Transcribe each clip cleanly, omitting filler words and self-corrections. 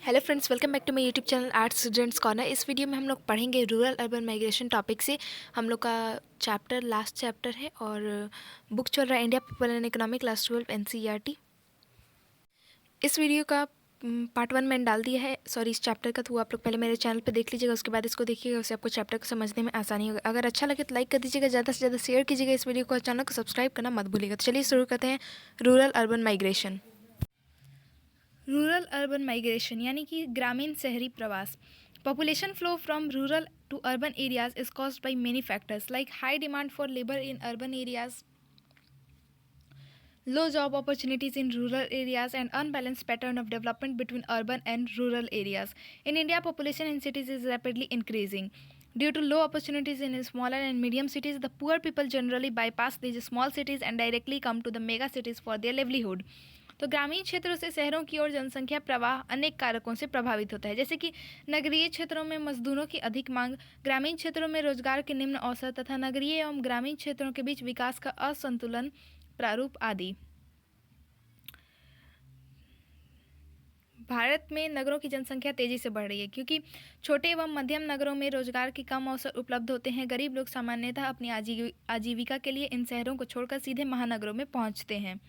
Hello friends, welcome back to my YouTube channel art students corner. इस video में हम लोग पढ़ेंगे रूरल अर्बन माइग्रेशन टॉपिक से। हम लोग का लास्ट चैप्टर है और बुक चल रहा है India people and economic class 12 NCERT. इस वीडियो का पार्ट 1 मैंने डाल दिया है, सॉरी इस चैप्टर का, तो आप लोग पहले मेरे चैनल पे देख लीजिएगा, उसके बाद इसको देखिएगा, उससे आपको चैप्टर को समझने में आसानी होगा। अगर अच्छा लगे तो लाइक कर दीजिएगा, ज़्यादा से ज़्यादा शेयर कीजिएगा इस वीडियो को, चैनल को सब्सक्राइब करना मत भूलिएगा। तो चलिए शुरू करते हैं। Rural urban migration. Rural urban migration यानी कि ग्रामीण शहरी प्रवास। Population flow from rural to urban areas is caused by many factors like high demand for labour in urban areas, low job opportunities in rural areas, and unbalanced pattern of development between urban and rural areas. In India, population in cities is rapidly increasing. Due to low opportunities in smaller and medium cities, the poor people generally bypass these small cities and directly come to the mega cities for their livelihood. तो ग्रामीण क्षेत्रों से शहरों की ओर जनसंख्या प्रवाह अनेक कारकों से प्रभावित होता है, जैसे कि नगरीय क्षेत्रों में मजदूरों की अधिक मांग, ग्रामीण क्षेत्रों में रोजगार के निम्न अवसर तथा नगरीय एवं ग्रामीण क्षेत्रों के बीच विकास का असंतुलन प्रारूप आदि। भारत में नगरों की जनसंख्या तेजी से बढ़ रही है क्योंकि छोटे एवं मध्यम नगरों में रोजगार के कम अवसर उपलब्ध होते हैं। गरीब लोग सामान्यतः अपनी आजीविका के लिए इन शहरों को छोड़कर सीधे महानगरों में पहुंचते हैं।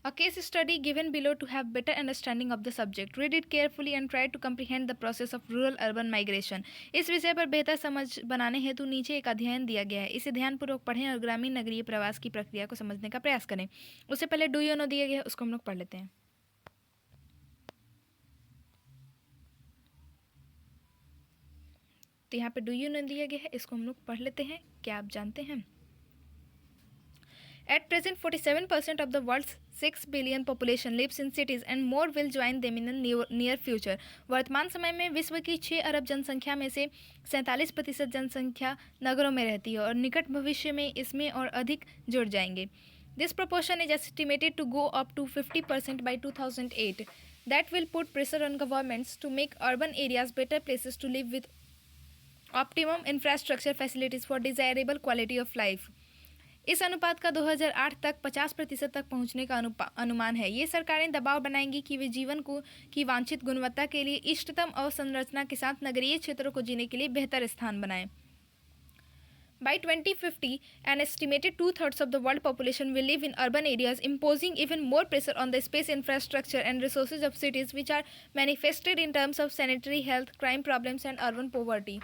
A case study given below to have better understanding of the subject. Read it carefully and try to comprehend the process of rural-urban migration. इस विषय पर बेहतर समझ बनाने हेतु नीचे एक अध्ययन दिया गया है, इसे ध्यानपूर्वक पढ़ें और ग्रामीण नगरीय प्रवास की प्रक्रिया को समझने का प्रयास करें। उससे पहले डू यू नो दिया गया है, उसको हम लोग पढ़ लेते हैं। तो यहाँ पे डू यू नो दिया गया है, इसको हम लोग पढ़ लेते हैं। क्या आप जानते हैं? At present, 47% of the world's 6 billion population lives in cities and more will join them in the near future. वर्तमान समय में विश्व की 6 अरब जनसंख्या में से 47% जनसंख्या नगरों में रहती है और निकट भविष्य में इसमें और अधिक जुड़ जाएंगे। This proportion is estimated to go up to 50% by 2008. That will put pressure on governments to make urban areas better places to live with optimum infrastructure facilities for desirable quality of life. इस अनुपात का 2008 तक 50% तक पहुंचने का अनुमान है। ये सरकारें दबाव बनाएंगी कि वे जीवन की वांछित गुणवत्ता के लिए इष्टतम अवसंरचना के साथ नगरीय क्षेत्रों को जीने के लिए बेहतर स्थान बनाएं। By 2050, an estimated 2/3 of the world population will live in urban areas, imposing even more pressure on the space, infrastructure, and resources of cities, which are manifested in terms of sanitary, health, crime problems, and urban poverty.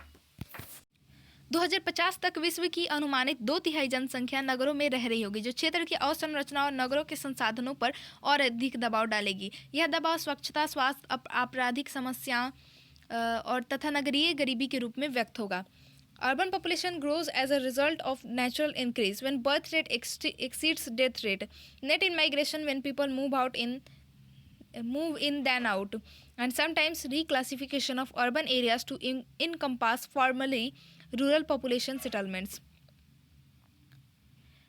2050 तक विश्व की अनुमानित 2/3 जनसंख्या नगरों में रह रही होगी, जो क्षेत्र की अवसंरचना और नगरों के संसाधनों पर और अधिक दबाव डालेगी। यह दबाव स्वच्छता, स्वास्थ्य, आपराधिक समस्याओं और तथा नगरीय गरीबी के रूप में व्यक्त होगा। Urban population grows as a result of natural increase when birth rate exceeds death rate. Net in migration when people move in than out, and sometimes reclassification of urban areas to encompass formerly rural population settlements.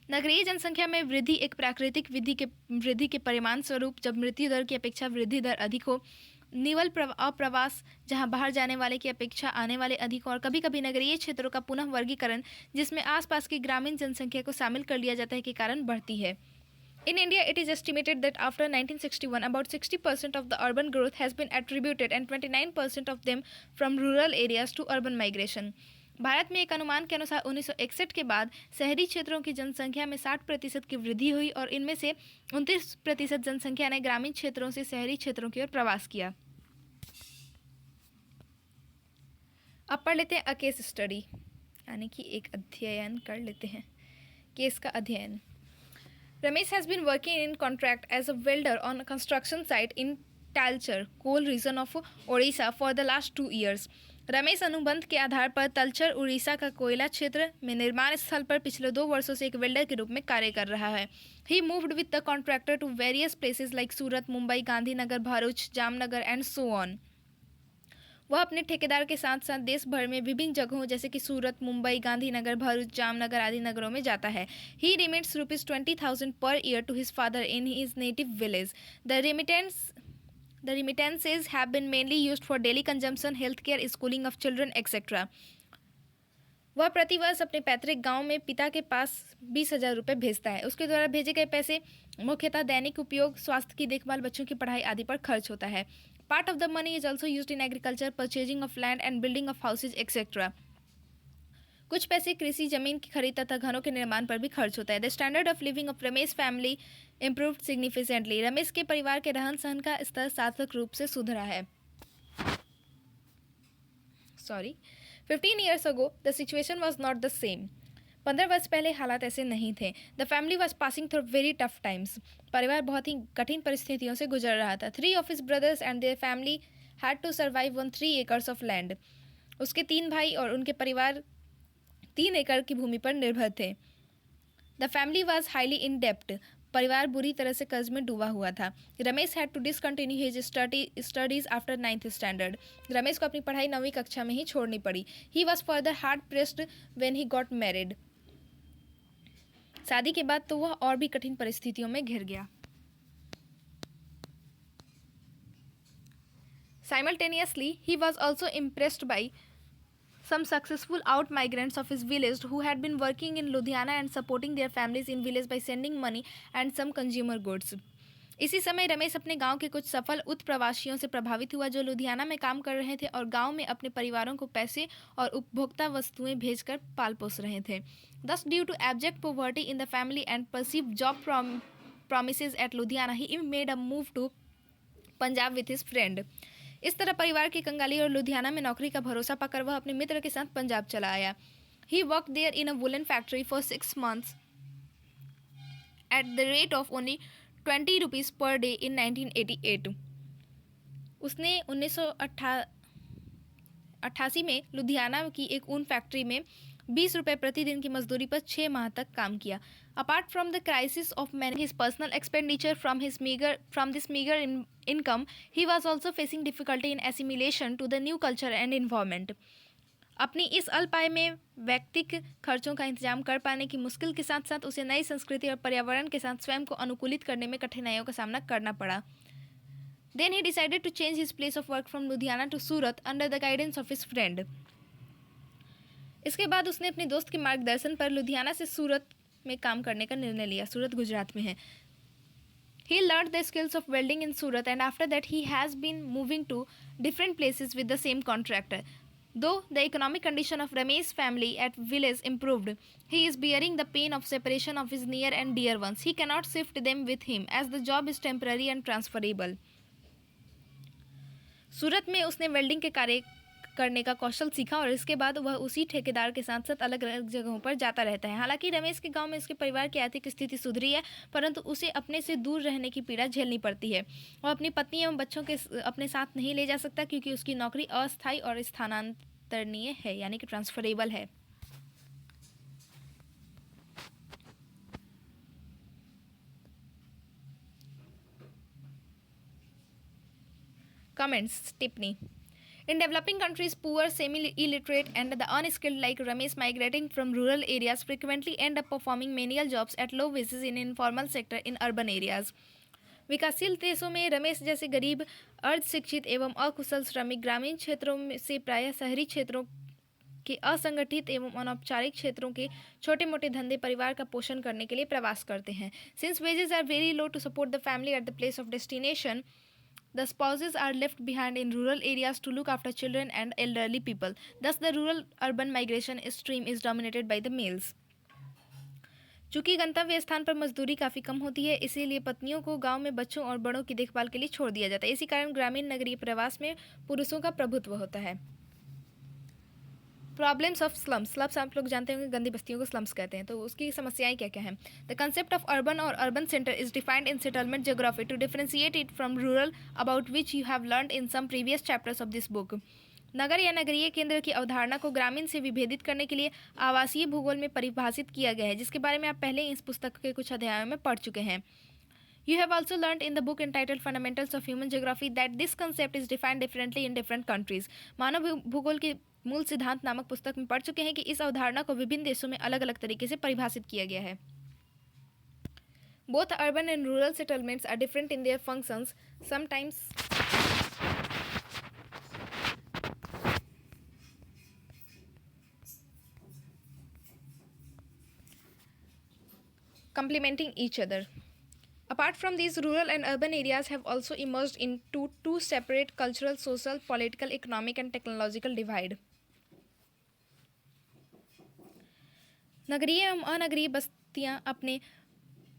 नगरीय जनसंख्या में वृद्धि एक प्राकृतिक वृद्धि के परिणाम स्वरूप जब मृत्यु दर की अपेक्षा वृद्धि दर अधिक हो, निवल अप्रवास जहां बाहर जाने वाले की अपेक्षा आने वाले अधिक, और कभी कभी नगरीय क्षेत्रों का पुनः वर्गीकरण जिसमें आसपास की ग्रामीण जनसंख्या को शामिल कर लिया जाता है के कारण बढ़ती है। In India, it is estimated that after 1961, about 60% of the urban growth has been attributed and 29% of them from rural areas to urban migration. Bharat में एक अनुमान के अनुसार 1961 के बाद शहरी क्षेत्रों की जनसंख्या में 60% की वृद्धि हुई और इनमें से 29% जनसंख्या ने ग्रामीण क्षेत्रों से शहरी क्षेत्रों की ओर प्रवास किया। अब पढ़ लेते हैं अ केस स्टडी, यानी कि एक अध्ययन कर लेते हैं। केस का अध्ययन। Ramesh has been working in contract as a welder on a construction site in Talcher, coal region of Odisha for the last 2 years. Ramesh अनुबंध के आधार पर तलचर उड़ीसा का कोयला क्षेत्र में निर्माण स्थल पर पिछले 2 वर्षों से एक वेल्डर के रूप में कार्य कर रहा है। He moved with the contractor to various places like Surat, Mumbai, Gandhinagar, Bharuch, Jamnagar and so on. वह अपने ठेकेदार के साथ साथ देश भर में विभिन्न जगहों जैसे कि सूरत, मुंबई, गांधीनगर, भरूच, जामनगर आदि नगरों में जाता है। He remits ₹20,000 per year to his father in his native village. The remittances have been mainly used for daily consumption, healthcare, schooling of children, etc. वह प्रतिवर्ष अपने पैतृक गांव में पिता के पास 20,000 रुपये भेजता है। उसके द्वारा भेजे गए पैसे मुख्यतः दैनिक उपयोग, स्वास्थ्य की देखभाल, बच्चों की पढ़ाई आदि पर खर्च होता है। Part of the money is also used in agriculture, purchasing of land and building of houses etcetera. कुछ पैसे कृषि जमीन की खरीद तथा घरों के निर्माण पर भी खर्च होता है। The standard of living of Ramesh family improved significantly. Ramesh के परिवार के रहन सहन का स्तर सार्थक रूप से सुधरा है। 15 years ago, the situation was not the same. 15 वर्ष पहले हालात ऐसे नहीं थे। The family was passing through very tough times. परिवार बहुत ही कठिन परिस्थितियों से गुजर रहा था। 3 of his brothers and their family had to survive on 3 acres of land. उसके 3 भाई और उनके परिवार 3 एकड़ की भूमि पर निर्भर थे। The family was highly in डेप्ट। परिवार बुरी तरह से कर्ज में डूबा हुआ था। Ramesh had to discontinue his studies after 9th standard. Ramesh को अपनी पढ़ाई 9वीं कक्षा में ही छोड़नी पड़ी। He was further hard pressed when he got married. शादी के बाद तो वह और भी कठिन परिस्थितियों में घिर गया। Simultaneously, he was also impressed by some successful out migrants of his village who had been working in Ludhiana and supporting their families in village by sending money and some consumer goods. इसी समय रमेश अपने गांव के कुछ सफल उत्प्रवासियों से प्रभावित हुआ जो लुधियाना में काम कर रहे थे और गांव में अपने परिवारों को पैसे और उपभोक्ता वस्तुएं भेजकर पाल पोस रहे थे। Thus, due to abject poverty in the family and perceived job promises at Ludhiana, he made a move to Punjab with his friend. इस तरह परिवार की कंगाली और लुधियाना में नौकरी का भरोसा पाकर वह अपने मित्र के साथ पंजाब चला आया। He worked there in a woolen factory for 6 months at the rate of only 20 rupees per day in 1988. उसने 1988 में लुधियाना की एक ऊन फैक्ट्री में 20 रुपये प्रतिदिन की मजदूरी पर 6 माह तक काम किया। Apart from the crisis of managing his personal expenditure from this meager income, he was also facing difficulty in assimilation to the new culture and environment. अपनी इस अल्प आय में व्यक्तिगत खर्चों का इंतजाम कर पाने की मुश्किल के साथ साथ उसे नई संस्कृति और पर्यावरण के साथ स्वयं को अनुकूलित करने में कठिनाइयों का सामना करना पड़ा। Then he decided to change his place of work from Ludhiana to Surat under the guidance of his friend. इसके बाद उसने अपने दोस्त के मार्गदर्शन पर लुधियाना से सूरत में काम करने का निर्णय लिया। सूरत गुजरात में है। He learned the skills of welding in Surat and after that he has been moving to different places with the same contractor. Though the economic condition of Ramesh's family at village improved, he is bearing the pain of separation of his near and dear ones. He cannot shift them with him as the job is temporary and transferable. सूरत में उसने welding के कार्य करने का कौशल सीखा और इसके बाद वह उसी ठेकेदार के साथ साथ अलग अलग जगहों पर जाता रहता है। हालांकि रमेश के गांव में उसके परिवार की आर्थिक स्थिति सुधरी है, परंतु उसे अपने से दूर रहने की पीड़ा झेलनी पड़ती है। वह अपनी पत्नी एवं बच्चों के अपने साथ नहीं ले जा सकता क्योंकि उसकी नौकरी अस्थायी और स्थानांतरणीय है, यानी कि ट्रांसफरेबल है। कमेंट्स, टिप्पणी। In developing countries, poor, semi-illiterate, and the unskilled like Ramesh migrating from rural areas frequently end up performing menial jobs at low wages in informal sector in urban areas. विकासशील देशों में रमेश जैसे गरीब, अर्ध शिक्षित एवं अकुशल श्रमिक ग्रामीण क्षेत्रों से प्रायः शहरी क्षेत्रों के असंगठित एवं अनौपचारिक क्षेत्रों के छोटे मोटे धंधे परिवार का पोषण करने के लिए प्रवास करते हैं। Since wages are very low to support the family at the place of destination, the spouses are left behind in rural areas to look after children and elderly people. Thus, the rural-urban migration stream is dominated by the males. चूँकि गंतव्य स्थान पर मजदूरी काफ़ी कम होती है, इसीलिए पत्नियों को गांव में बच्चों और बड़ों की देखभाल के लिए छोड़ दिया जाता है। इसी कारण ग्रामीण नगरीय प्रवास में पुरुषों का प्रभुत्व होता है। Problems of slums. स्लम्स आप लोग जानते होंगे, गंदी बस्तियों को स्लम्स कहते हैं। तो उसकी समस्याएं क्या क्या हैं? द कंसेप्ट ऑफ अर्बन और urban centre is defined in settlement geography to differentiate it from rural, about which you have learned in some previous chapters of this book. नगर या नगरीय केंद्र की अवधारणा को ग्रामीण से विभेदित करने के लिए आवासीय भूगोल में परिभाषित किया गया है, जिसके बारे में आप पहले इस पुस्तक के कुछ अध्यायों में पढ़ चुके हैं। You have also learned in the book entitled Fundamentals of Human Geography that this concept is defined differently in different countries. मानव भूगोल के मूल सिद्धांत नामक पुस्तक में पढ़ चुके हैं कि इस अवधारणा को विभिन्न देशों में अलग अलग तरीके से परिभाषित किया गया है। Both urban and rural settlements are different in their functions. complementing each other. Apart from these, rural and urban areas have also emerged into two separate cultural, social, political, economic and technological divide. नगरीय एवं अनगरीय बस्तियां अपने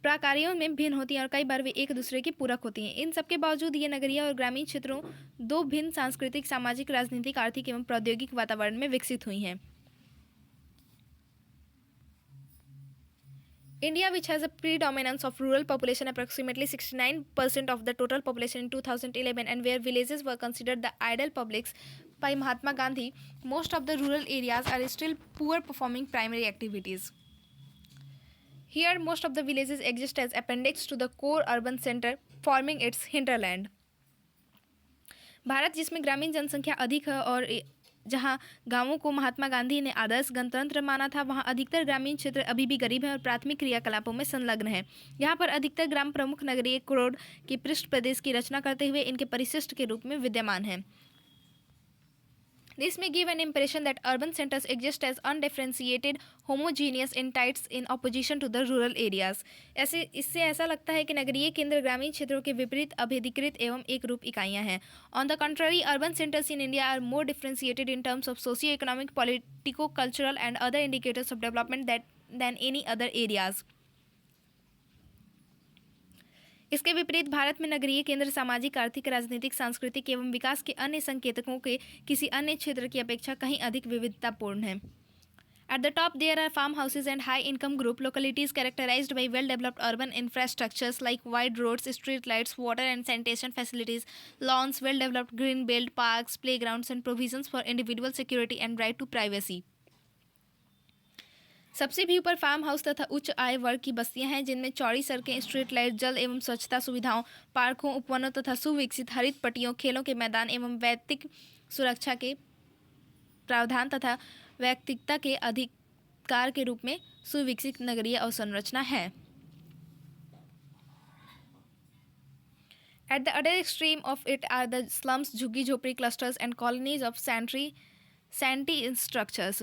प्राकारों में भिन्न होती हैं और कई बार वे एक दूसरे की पूरक होती हैं। इन सबके बावजूद ये नगरीय और ग्रामीण क्षेत्रों दो भिन्न सांस्कृतिक, सामाजिक, राजनीतिक, आर्थिक एवं प्रौद्योगिक वातावरण में विकसित हुई हैं। India, which has a predominance of rural population, approximately 69% of the total population in 2011, and where villages were considered the ideal publics by Mahatma Gandhi, most of the rural areas are still poor performing primary activities. Here, most of the villages exist as appendix to the core urban center, forming its hinterland. Bharat जिसमें ग्रामीण जनसंख्या अधिक है और जहां गांवों को महात्मा गांधी ने आदर्श गणतंत्र माना था, वहां अधिकतर ग्रामीण क्षेत्र अभी भी गरीब हैं और प्राथमिक क्रियाकलापों में संलग्न हैं। यहां पर अधिकतर ग्राम प्रमुख नगरीय कोड की पृष्ठ प्रदेश की रचना करते हुए इनके परिशिष्ट के रूप में विद्यमान हैं। This may give an impression that urban centers exist as undifferentiated, homogeneous entities in opposition to the rural areas. इससे ऐसा लगता है कि नगरीय केंद्र ग्रामीण क्षेत्रों के विपरीत अभेदीकृत एवं एक रूप इकाइयां हैं। On the contrary, urban centers in India are more differentiated in terms of socio-economic, politico-cultural and other indicators of development than any other areas. इसके विपरीत भारत में नगरीय केंद्र सामाजिक, आर्थिक, राजनीतिक, सांस्कृतिक एवं विकास के अन्य संकेतकों के किसी अन्य क्षेत्र की अपेक्षा कहीं अधिक विविधतापूर्ण है। At the top, there are farmhouses and high-income group localities characterized by well-developed urban infrastructures like wide roads, street lights, water and sanitation facilities, lawns, well-developed green belt, parks, playgrounds, and provisions for individual security and right to privacy. सबसे भी ऊपर farm house तथा उच्च आय वर्ग की बस्तियां हैं, जिनमें चौड़ी सड़कें, स्ट्रीट लाइट, जल एवं स्वच्छता सुविधाओं, पार्कों, उपवनों तथा सुविकसित हरित पट्टियों, खेलों के मैदान एवं वैयक्तिक सुरक्षा के प्रावधान तथा व्यक्तिगतता के अधिकार के रूप में सुविकसित नगरीय अवसंरचना है। At the other extreme of it are the slums, झुग्गी झोपड़ी clusters and colonies of shanty structures.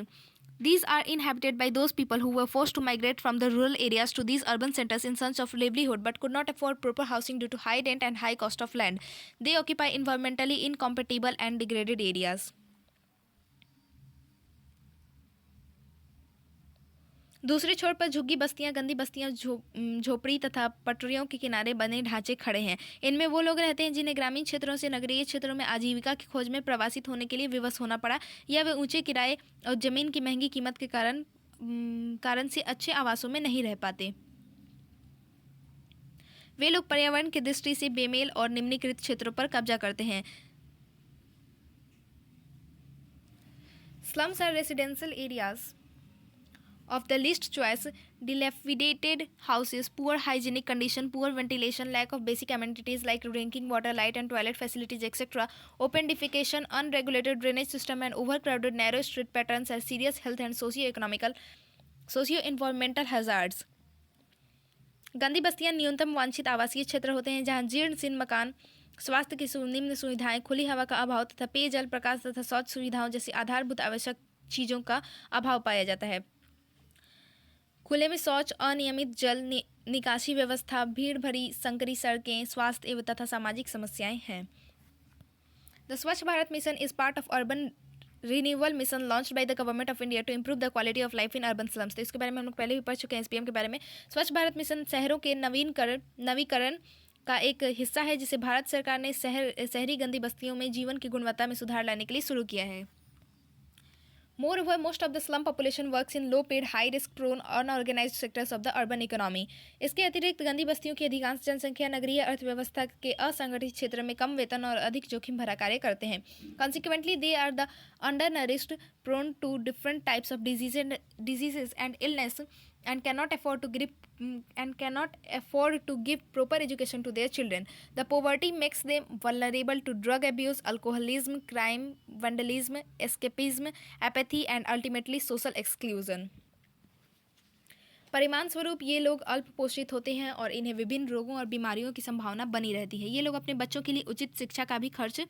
These are inhabited by those people who were forced to migrate from the rural areas to these urban centers in search of livelihood but could not afford proper housing due to high rent and high cost of land. They occupy environmentally incompatible and degraded areas. दूसरे छोर पर झुग्गी बस्तियां, गंदी बस्तियां, झोपड़ी तथा पटरियों के किनारे बने ढांचे खड़े हैं। इनमें वो लोग रहते हैं जिन्हें ग्रामीण क्षेत्रों से नगरीय क्षेत्रों में आजीविका की खोज में प्रवासित होने के लिए विवश होना पड़ा, या वे ऊंचे किराए और जमीन की महंगी कीमत के कारण से अच्छे आवासों में नहीं रह पाते। वे लोग पर्यावरण की दृष्टि से बेमेल और निम्नीकृत क्षेत्रों पर कब्जा करते हैं। Slums are residential areas of the least choice, dilapidated houses, poor hygienic condition, poor ventilation, lack of basic amenities like drinking water, light and toilet facilities, etc., open defecation, unregulated drainage system and overcrowded narrow street patterns are serious health and socio-environmental hazards. गंदी बस्तियां न्यूनतम वांछित आवासीय क्षेत्र होते हैं, जहां जीर्ण शीर्ण मकान, स्वास्थ्य की निम्न सुविधाएं, खुली हवा का अभाव तथा पेयजल, प्रकाश तथा शौच सुविधाओं जैसी आधारभूत आवश्यक चीज़ों का अभाव पाया जाता है। खुले में शौच, अनियमित जल निकासी व्यवस्था, भीड़ भरी संकरी सड़कें, स्वास्थ्य एवं तथा सामाजिक समस्याएं हैं। The Swachh Bharat mission is part of urban renewal mission launched by the government of India to improve the quality of life in urban slums. तो इसके बारे में हम लोग पहले भी पढ़ चुके हैं एसपीएम के बारे में। स्वच्छ भारत मिशन शहरों के नवीकरण का एक हिस्सा है, जिसे भारत सरकार ने शहरी गंदी बस्तियों में जीवन की गुणवत्ता में सुधार लाने के लिए शुरू किया है। Moreover, most of the slum population works in low-paid, high-risk-prone, unorganized sectors of the urban economy. इसके अतिरिक्त गंदी बस्तियों की अधिकांश जनसंख्या नगरीय अर्थव्यवस्था के असंगठित क्षेत्र में कम वेतन और अधिक जोखिम भरा कार्य करते हैं। Consequently, they are the undernourished, prone to different types of diseases and illness, and cannot afford to give proper education to their children. The poverty makes them vulnerable to drug abuse, alcoholism, crime, vandalism, escapism, apathy, and ultimately social exclusion. परिणाम स्वरूप ये लोग अल्प पोषित होते हैं और इन्हें विभिन्न रोगों और बीमारियों की संभावना बनी रहती है। ये लोग अपने बच्चों के लिए उचित शिक्षा पर भी खर्च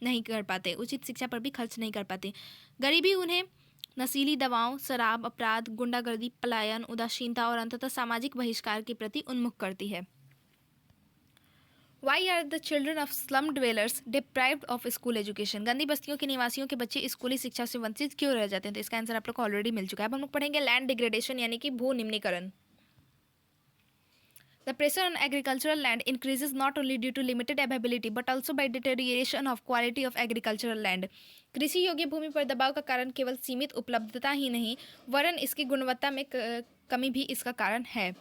नहीं कर पाते। गरीबी उन्हें नशीली दवाओं, शराब, अपराध, गुंडागर्दी, पलायन, उदासीनता और अंततः सामाजिक बहिष्कार के प्रति उन्मुख करती है। Why are the children of slum dwellers deprived of school education? गंदी बस्तियों के निवासियों के बच्चे स्कूली शिक्षा से वंचित क्यों रह जाते हैं? तो इसका आंसर आप लोग को ऑलरेडी मिल चुका है। अब हम लोग पढ़ेंगे लैंड डिग्रेडेशन यानी कि भू निम्नीकरण। The pressure on agricultural land increases not only due to limited availability but also by deterioration of quality of agricultural land. कृषि योग्य भूमि पर दबाव का कारण केवल सीमित उपलब्धता ही नहीं वरन इसकी गुणवत्ता में कमी भी इसका कारण है।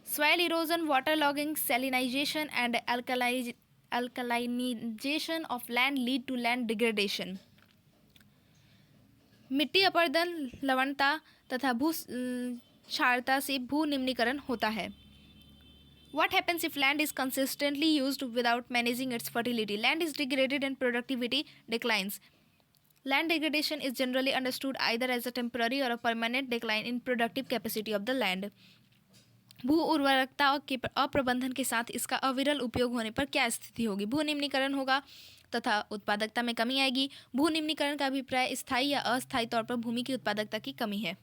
Soil erosion, waterlogging, salinization and alkalinization of land lead to land degradation. मिट्टी अपरदन, लवणता तथा भू क्षारता से भू निम्नीकरण होता है। What happens if land is consistently used without managing its fertility? Land is degraded and productivity declines. Land degradation is generally understood either as a temporary or a permanent decline in productive capacity of the land. भू उर्वरकता के अप्रबंधन के साथ इसका अविरल उपयोग होने पर क्या स्थिति होगी? भू निम्नीकरण होगा तथा उत्पादकता में कमी आएगी। भू निम्नीकरण का अभिप्राय स्थायी या अस्थायी तौर पर भूमि की उत्पादकता की कमी है।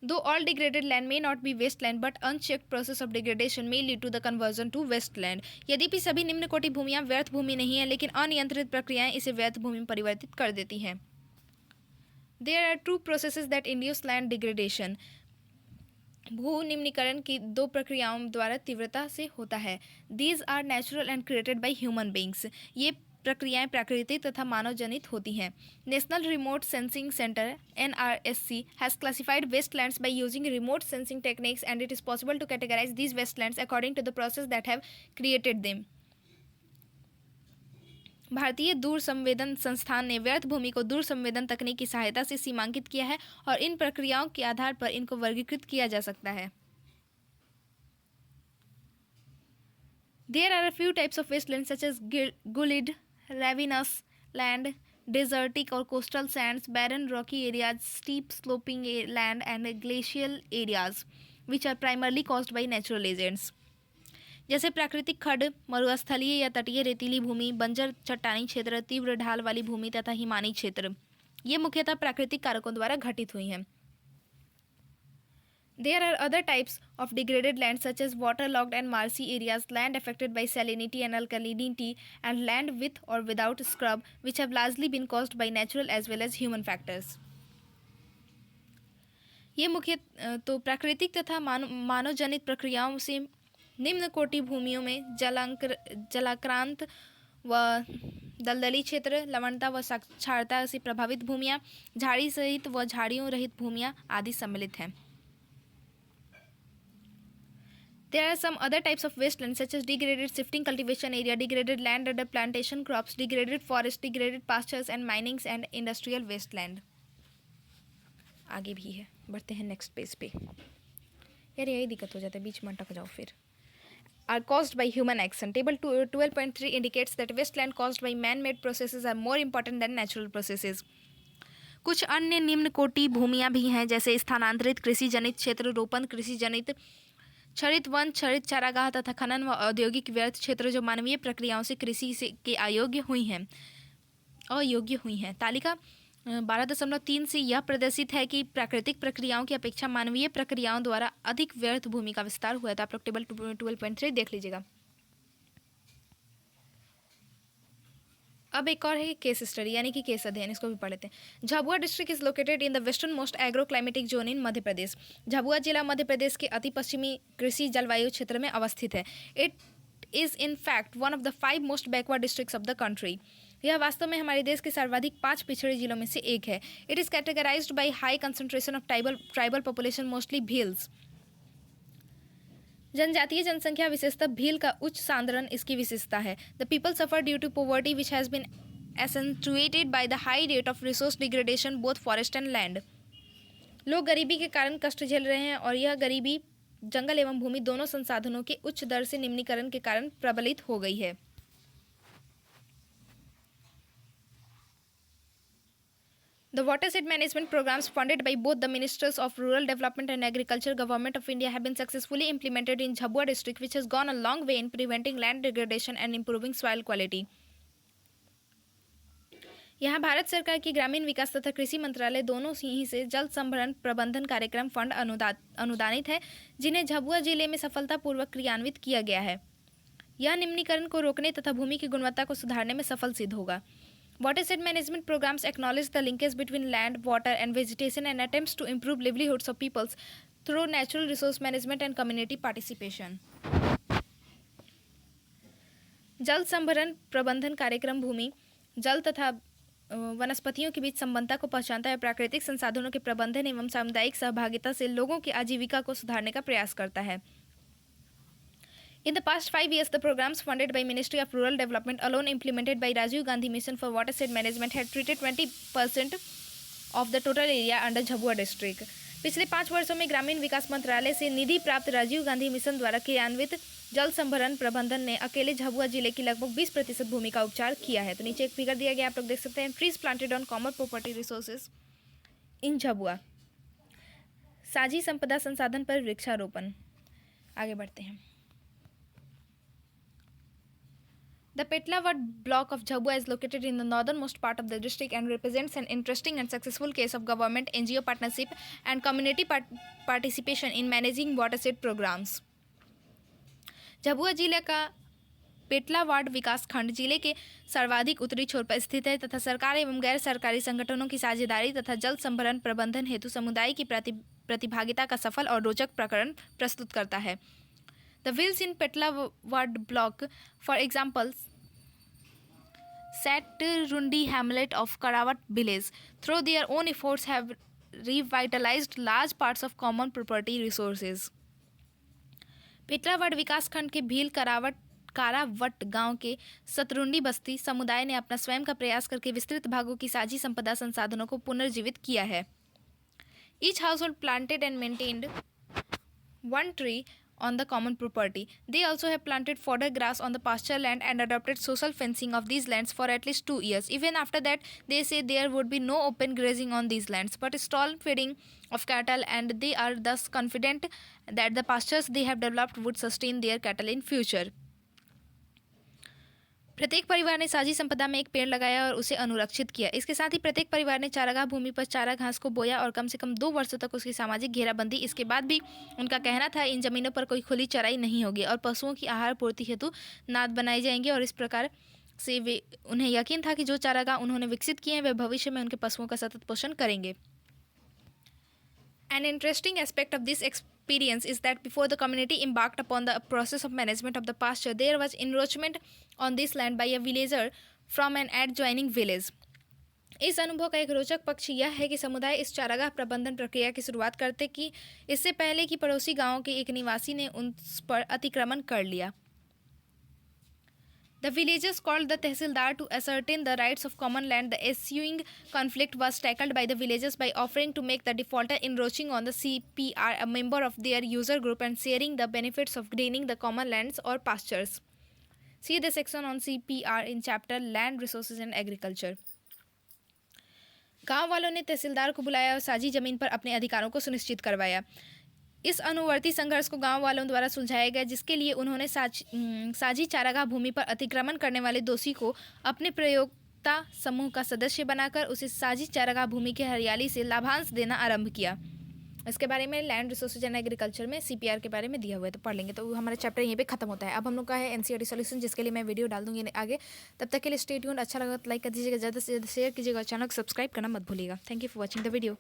Though all degraded land may not be wasteland, but unchecked process of degradation may lead to the conversion to wasteland. यद्यपि सभी निम्न कोटि भूमियां व्यर्थ भूमि नहीं है, लेकिन अनियंत्रित प्रक्रियाएं इसे व्यर्थ भूमि में परिवर्तित कर देती हैं। There are two processes that induce land degradation. भू निम्नीकरण की दो प्रक्रियाओं द्वारा तीव्रता से होता है। These are natural and created by human beings. ये प्रक्रियाएं प्राकृतिक तथा मानव जनित होती हैं। National remote sensing centre NRSC has classified wastelands by using remote sensing techniques and it is possible to categorize these wastelands according to the process that have created them. भारतीय दूर संवेदन संस्थान ने व्यर्थ भूमि को दूर संवेदन तकनीक की सहायता से सीमांकित किया है और इन प्रक्रियाओं के आधार पर इनको वर्गीकृत किया जा सकता है। There are a few types of wastelands such as gullied, ravinous land, desertic or coastal sands, barren rocky areas, steep sloping land and glacial areas which are primarily caused by natural agents. जैसे प्राकृतिक खड्ड, मरुस्थलीय या तटीय रेतीली भूमि, बंजर चट्टानी क्षेत्र, तीव्र ढाल वाली भूमि तथा हिमानी क्षेत्र, ये मुख्यतः प्राकृतिक कारकों द्वारा घटित हुई हैं। There are other types of degraded land such as waterlogged and marshy areas, land affected by salinity and alkalinity, and land with or without scrub, which have largely been caused by natural as well as human factors. ये मुख्य तो प्राकृतिक तथा मानव जनित प्रक्रियाओं से निम्न कोटि भूमियों में जलाक्रांत व दलदली क्षेत्र, लवणता व क्षारता से प्रभावित भूमियाँ, झाड़ी सहित व झाड़ियों रहित भूमियाँ आदि सम्मिलित हैं। There are some other types of wastelands such as degraded shifting cultivation area, degraded land under plantation crops, degraded forest, degraded pastures and minings and industrial wasteland. आगे भी है, बढ़ते हैं नेक्स्ट पेज पे। यार यही दिक्कत हो जाता है, बीच में अटक जाओ फिर। Are caused by human action. Table 12.3 indicates that wasteland caused by man-made processes are more important than natural processes. कुछ अन्य निम्न कोटि भूमियाँ भी हैं जैसे स्थानांतरित कृषि जनित क्षेत्र, रोपण कृषि जनित, क्षरित वन, क्षरित चारागाह तथा खनन व औद्योगिक व्यर्थ क्षेत्र जो मानवीय प्रक्रियाओं से कृषि से के अयोग्य हुई हैं। तालिका 12.3 से यह प्रदर्शित है कि प्राकृतिक प्रक्रियाओं की अपेक्षा मानवीय प्रक्रियाओं द्वारा अधिक व्यर्थ भूमि का विस्तार हुआ है। तो आप लोग टेबल 12.3 देख लीजिएगा। अब एक और है केस स्टडी यानी कि केस अध्ययन, इसको भी पढ़ लेते हैं। Jhabua district is located in the westernmost agro climatic zone in Madhya Pradesh. Jhabua जिला मध्य प्रदेश के अति पश्चिमी कृषि जलवायु क्षेत्र में अवस्थित है। It is in fact one of the 5 most backward districts of the country. यह वास्तव में हमारे देश के सर्वाधिक 5 पिछड़े जिलों में से एक है। It is categorised by high concentration of tribal population mostly Bhils. जनजातीय जनसंख्या विशेषतः भील का उच्च सांद्रण इसकी विशेषता है। The people suffer due to poverty which has been accentuated by the high rate of resource degradation both forest and land. लोग गरीबी के कारण कष्ट झेल रहे हैं और यह गरीबी जंगल एवं भूमि दोनों संसाधनों के उच्च दर से निम्नीकरण के कारण प्रबलित हो गई है। The watershed management programs funded by both the Ministers of Rural Development and Agriculture Government of India have been successfully implemented in Jhabua district, which has gone a long way in preventing land degradation and improving soil quality. यहाँ भारत सरकार की ग्रामीण विकास तथा कृषि मंत्रालय दोनों ही से जल संभरण प्रबंधन कार्यक्रम फंड अनुदानित है, जिन्हें झाबुआ जिले में सफलतापूर्वक क्रियान्वित किया गया है। यह निम्नीकरण को रोकने तथा भूमि की गुणवत्ता को सुधारने में सफल सिद्ध होगा। Watershed management programs acknowledge the linkage between land, water, and vegetation and attempts to improve livelihoods of peoples through natural resource management and community participation. जल संभरण प्रबंधन कार्यक्रम भूमि, जल तथा वनस्पतियों के बीच संबंधता को पहचानता है, प्राकृतिक संसाधनों के प्रबंधन एवं सामुदायिक सहभागिता से लोगों की आजीविका को सुधारने का प्रयास करता है। In the past 5 years, the programs funded by Ministry of Rural Development alone implemented by Rajiv Gandhi Mission for Watershed Management had treated 20% of the total area under Jhabua district. पिछले 5 वर्षों में ग्रामीण विकास मंत्रालय से निधि प्राप्त राजीव गांधी मिशन द्वारा क्रियान्वित जल संभरण प्रबंधन ने अकेले झाबुआ जिले की लगभग 20% भूमि का उपचार किया है। तो नीचे एक फिगर दिया गया, आप लोग देख सकते हैं। Trees planted on common property resources in Jhabua, साझी संपदा संसाधन पर वृक्षारोपण। आगे बढ़ते हैं। The Petlawad block of Jhabua is located in the northernmost part of the district and represents an interesting and successful case of government, NGO partnership and community participation in managing watershed programs. Jhabua जिले का पेटलावाड़ विकास खंड जिले के सर्वाधिक उत्तरी छोर पर स्थित है तथा सरकार एवं गैर सरकारी संगठनों की साझेदारी तथा जल संभरण प्रबंधन हेतु समुदाय की प्रतिभागिता का सफल और रोचक प्रकरण प्रस्तुत करता है। The vills in Petlawad block, for example, Satrundi hamlet of Karawat village, through their own efforts have revitalized large parts of common property resources. पेटलावाड़ विकास खंड के भील कारावट गांव के सतरुंडी बस्ती समुदाय ने अपना स्वयं का प्रयास करके विस्तृत भागों की साझी संपदा संसाधनों को पुनर्जीवित किया है। Each household planted and maintained one tree on the common property. They also have planted fodder grass on the pasture land and adopted social fencing of these lands for at least 2 years. Even after that, they say there would be no open grazing on these lands, but stall feeding of cattle, and they are thus confident that the pastures they have developed would sustain their cattle in future. प्रत्येक परिवार ने साझी संपदा में एक पेड़ लगाया और उसे अनुरक्षित किया। इसके साथ ही प्रत्येक परिवार ने चारागाह भूमि पर चारा घास को बोया और कम से कम 2 वर्षों तक उसकी सामाजिक घेराबंदी। इसके बाद भी उनका कहना था इन जमीनों पर कोई खुली चराई नहीं होगी और पशुओं की आहार पूर्ति हेतु नाद बनाए जाएंगे, और इस प्रकार से वे उन्हें यकीन था कि जो चारागाह उन्होंने विकसित किए हैं वे भविष्य में उनके पशुओं का सतत पोषण करेंगे। An interesting aspect of this experience is that before the community embarked upon the process of management of the pasture, there was encroachment on this land by a villager from an adjoining village. इस अनुभव का एक रोचक पक्ष यह है कि समुदाय इस चारागाह प्रबंधन प्रक्रिया की शुरुआत करते कि इससे पहले कि पड़ोसी गांव के एक निवासी ने उस पर अतिक्रमण कर लिया। The villagers called the Tehsildar to ascertain the rights of common land. The ensuing conflict was tackled by the villagers by offering to make the defaulter encroaching on the CPR a member of their user group and sharing the benefits of gaining the common lands or pastures. See the section on CPR in chapter Land Resources and Agriculture. गांव वालों ने तहसीलदार को बुलाया और साझी जमीन पर अपने अधिकारों को सुनिश्चित करवाया। इस अनुवर्ती संघर्ष को गांव वालों द्वारा सुलझाया गया, जिसके लिए उन्होंने साझी चारागाह भूमि पर अतिक्रमण करने वाले दोषी को अपने प्रयोक्ता समूह का सदस्य बनाकर उसे साझी चारागाह भूमि की हरियाली से लाभांश देना आरंभ किया। इसके बारे में लैंड रिसोर्सेज एंड एग्रीकल्चर में CPR के बारे में दिया हुआ है, तो पढ़ लेंगे। तो हमारा चैप्टर यहीं पे खत्म होता है। अब हम लोग का है NCERT सॉल्यूशन, जिसके लिए मैं वीडियो डाल दूंगी आगे। तब तक के लिए स्टे ट्यून्ड। अच्छा लगा तो लाइक कर दीजिएगा, ज़्यादा से ज़्यादा शेयर कीजिएगा, चैनल को सब्सक्राइब करना मत भूलिएगा। Thank you for watching the video.